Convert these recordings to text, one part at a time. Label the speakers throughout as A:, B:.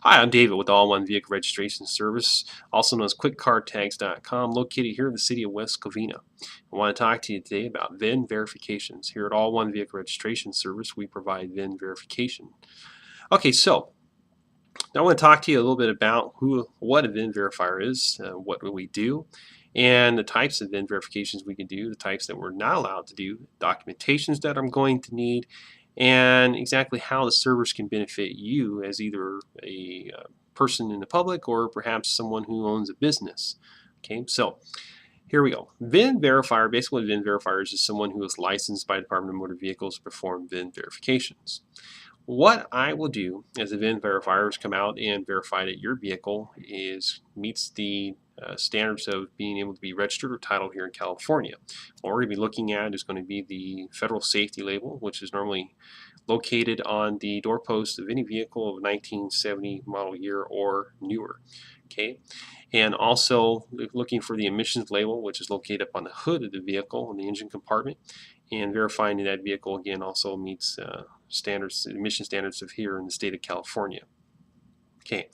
A: Hi, I'm David with the All-One Vehicle Registration Service, also known as QuickCarTags.com, located here in the city of West Covina. I want to talk to you today about VIN verifications. Here at All-One Vehicle Registration Service, we provide VIN verification. Okay, so I want to talk to you a little bit about what a VIN verifier is, what we do, and the types of VIN verifications we can do, the types that we're not allowed to do, documentations that I'm going to need, and exactly how the servers can benefit you as either a person in the public or perhaps someone who owns a business. Okay, so here we go. VIN verifier, basically what a VIN verifier is someone who is licensed by the Department of Motor Vehicles to perform VIN verifications. What I will do as a VIN verifier is come out and verify that your vehicle meets the standards of being able to be registered or titled here in California. What we're going to be looking at is going to be the federal safety label, which is normally located on the doorpost of any vehicle of 1970 model year or newer. Okay, and also looking for the emissions label, which is located up on the hood of the vehicle in the engine compartment, and verifying that that vehicle again also meets emission standards of here in the state of California. Okay,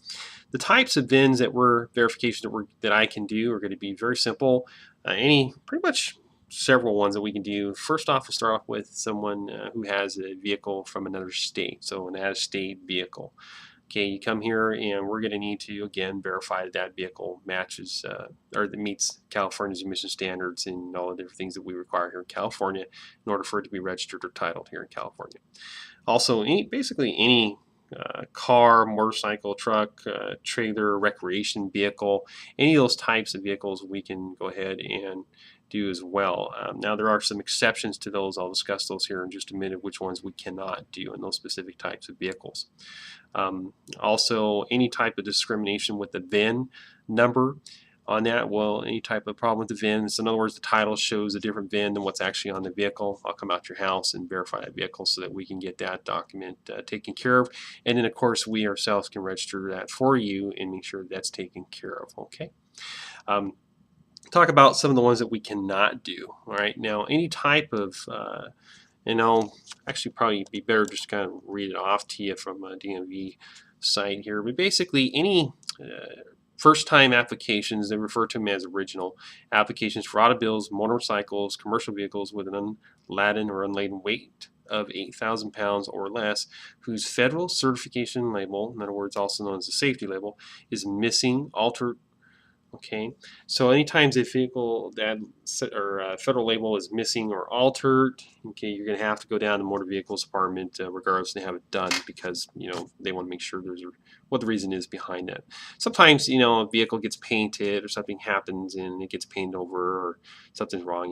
A: the types of VINs that I can do are going to be very simple. Pretty much several ones that we can do. First off, we'll start off with someone who has a vehicle from another state, so an out-of-state vehicle. Okay, you come here and we're going to need to again verify that that vehicle matches or that meets California's emission standards and all the different things that we require here in California in order for it to be registered or titled here in California. Also, basically any car, motorcycle, truck, trailer, recreation vehicle, any of those types of vehicles we can go ahead and do as well. Now there are some exceptions to those. I'll discuss those here in just a minute, which ones we cannot do in those specific types of vehicles. Also, any type of discrimination with the VIN number on that, well, any type of problem with the VIN. So in other words, the title shows a different VIN than what's actually on the vehicle. I'll come out to your house and verify that vehicle so that we can get that document taken care of. And then of course we ourselves can register that for you and make sure that's taken care of. Okay. Talk about some of the ones that we cannot do. All right. Now, any type of and I'll actually probably be better just to kind of read it off to you from a DMV site here. But basically, any first-time applications, they refer to them as original applications for automobiles, motorcycles, commercial vehicles with an unladen or unladen weight of 8,000 pounds or less, whose federal certification label, in other words, also known as the safety label, is missing, altered. Okay, so anytime a vehicle that federal label is missing or altered, okay, you're going to have to go down to Motor Vehicles Department regardless to have it done because they want to make sure what the reason is behind that. Sometimes a vehicle gets painted or something happens and it gets painted over or something's wrong.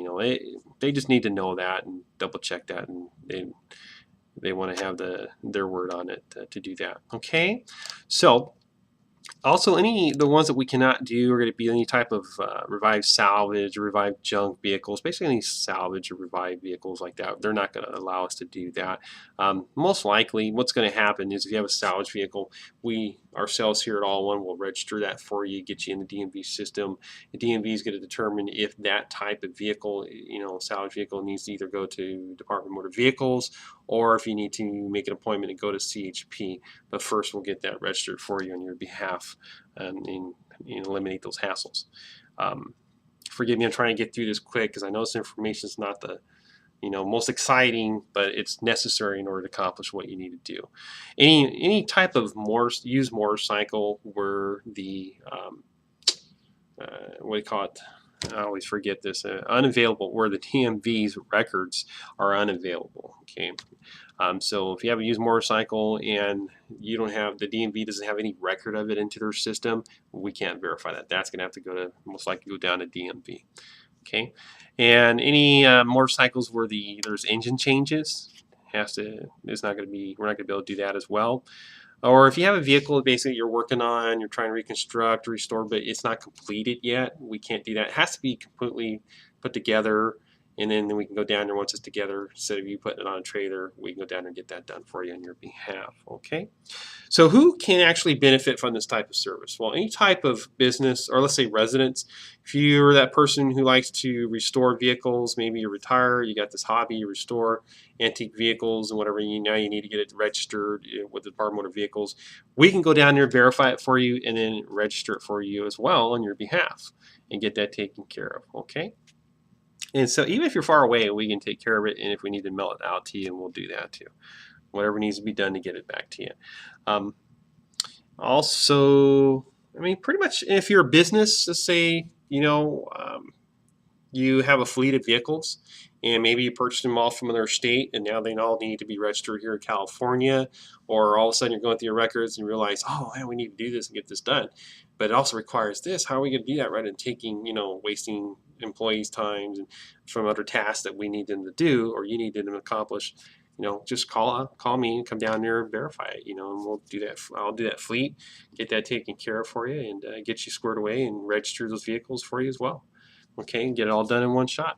A: They just need to know that and double check that, and they want to have their word on it to do that. Okay, so. Also, the ones that we cannot do are going to be any type of revived salvage or revived junk vehicles. Basically, any salvage or revived vehicles like that, they're not going to allow us to do that. Most likely, what's going to happen is if you have a salvage vehicle, we ourselves here at All One will register that for you, get you in the DMV system. The DMV is going to determine if that type of vehicle, salvage vehicle, needs to either go to Department of Motor Vehicles or if you need to make an appointment and go to CHP. But first, we'll get that registered for you on your behalf and eliminate those hassles. Forgive me, I'm trying to get through this quick because I know this information is not the most exciting, but it's necessary in order to accomplish what you need to do. Any type of used motorcycle where the what do you call it? I always forget this. Unavailable, where the DMV's records are unavailable. Okay, so if you have a used motorcycle and you don't have the DMV doesn't have any record of it into their system, we can't verify that. That's going to have to most likely go down to DMV. Okay, and any motorcycles where there's engine changes we're not going to be able to do that as well. Or if you have a vehicle that basically you're working on, you're trying to reconstruct, restore, but it's not completed yet, we can't do that. It has to be completely put together and then we can go down there once it's together. Instead of you putting it on a trailer, we can go down there and get that done for you on your behalf. Okay. So who can actually benefit from this type of service? Well, any type of business, or let's say residents. If you're that person who likes to restore vehicles, maybe you retire, you got this hobby, you restore antique vehicles and whatever, now you need to get it registered with the Department of Motor Vehicles. We can go down there, verify it for you, and then register it for you as well on your behalf and get that taken care of, okay? And so even if you're far away, we can take care of it, and if we need to mail it out to you, we'll do that too. Whatever needs to be done to get it back to you. Also, I mean, pretty much if you're a business, let's say, you have a fleet of vehicles and maybe you purchased them all from another state and now they all need to be registered here in California, or all of a sudden you're going through your records and you realize, oh man, we need to do this and get this done, but it also requires this. How are we going to do that rather than taking, wasting employees' time and from other tasks that we need them to do or you need them to accomplish? Just call me and come down there and verify it, and we'll do that. I'll do that fleet, get that taken care of for you, and get you squared away and register those vehicles for you as well. Okay, and get it all done in one shot.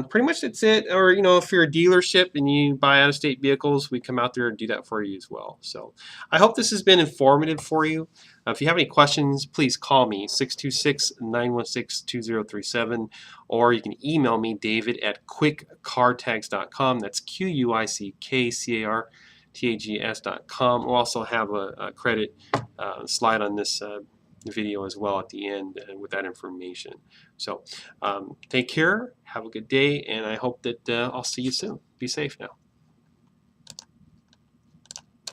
A: Pretty much that's it. Or, if you're a dealership and you buy out-of-state vehicles, we come out there and do that for you as well. So I hope this has been informative for you. If you have any questions, please call me, 626-916-2037, or you can email me, david@quickcartags.com. That's QUICKCARTAGS.com. We'll also have a credit slide on this video as well at the end with that information. So take care, have a good day, and I hope that I'll see you soon. Be safe now.